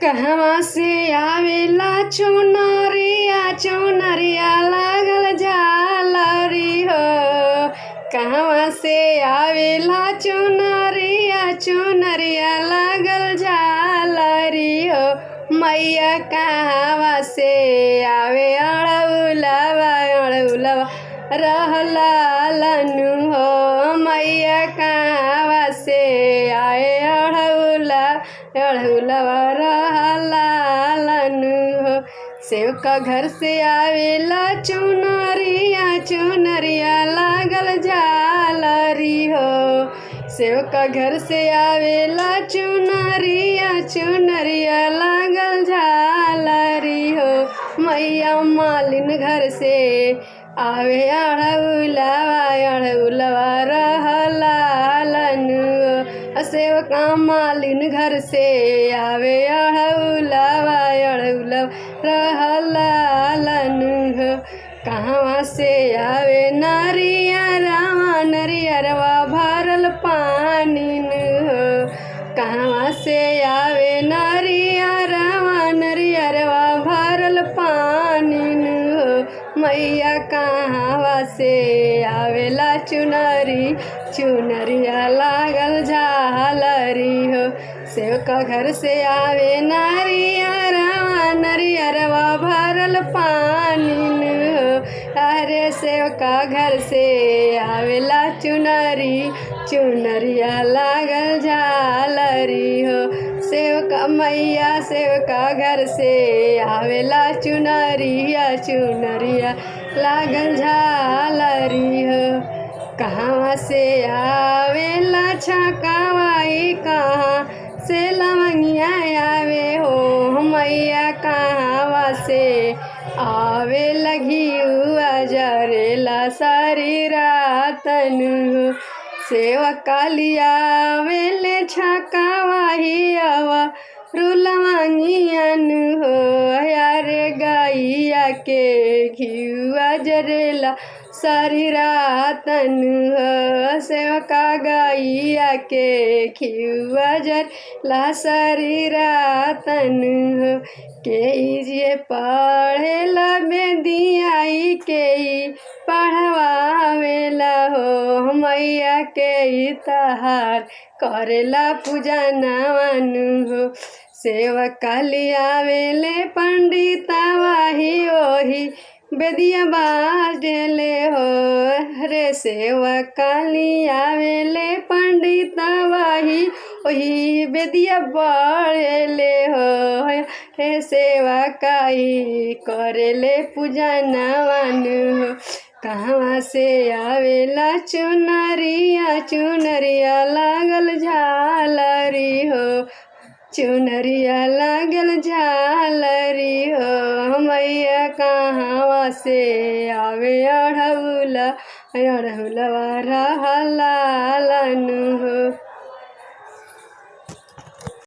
कहवा से आवेला चुनरिया चुनरिया लागल झालरी हो। कहवा से आवेला चुनरिया चुनरिया लागल झालरी हो। मैया कहवा से आवे अड़उलवा अड़उलवा रहलालनु हो। मैया कहवा से आए अड़उलवा रहलालनु हो। सेवका घर से आवेला चुनरिया चुनरिया लागल झालरी हो। सेवका घर से आवेला चुनरिया चुनरिया लागल झालरी हो। मैया मालिन घर से आवे अड़उलवा अड़उलवा रहलालनु हो। सेवका मालिन घर से आवे अड़उलवा अड़उलवा रहलालनु हो। कहवा से आवे नरियरवा नरियरवा भरल पानी हो। कहवा से आवे नरियरवा नरियरवा भरल पानी हो। मैया कहवा से आवेला चुनरी चुनरिया लागल झालरी हो। सेवका घर से आवे नरियरवा नरियरवा भरल पानी हो। अरे सेवका घर से आवेला चुनरी चुनरिया लागल झालरी हो। सेवका मैया सेवका घर से आवेला चुनरिया चुनरिया लागल झालरी हो। कहवा से आवेला छकवाई कहाँ से लवंगिया आवे हो। मैया कहवा से आवे लगी जरेला सारी रातन हो। सेवका लिया वेले छकवाही आवा रुलवांगियन हो। यारे गैया के घिउआ जरेला सारी रातन हो। सेवका गैया के घिउआ जरेला सारी रातन हो। के जे पढ़ेला बेदियाई के पढ़वावेला हो। मैया के तहार करेला पूजा नवानु हो। सेवका लियावेले पंडिता वाही ओही बेदिया बाजले हो। रे सेवका लियावेले पंडिता वाही ओही बेदिया बढ़ले हो। रे सेवका ही करेले पूजा नवानु हो। कहवा से आवेला चुनरिया चुनरिया लागल झालरी हो। चुनरिया लागल झालरी हो। मैया कहवा से आवे अड़उलवा रहलालनु हो।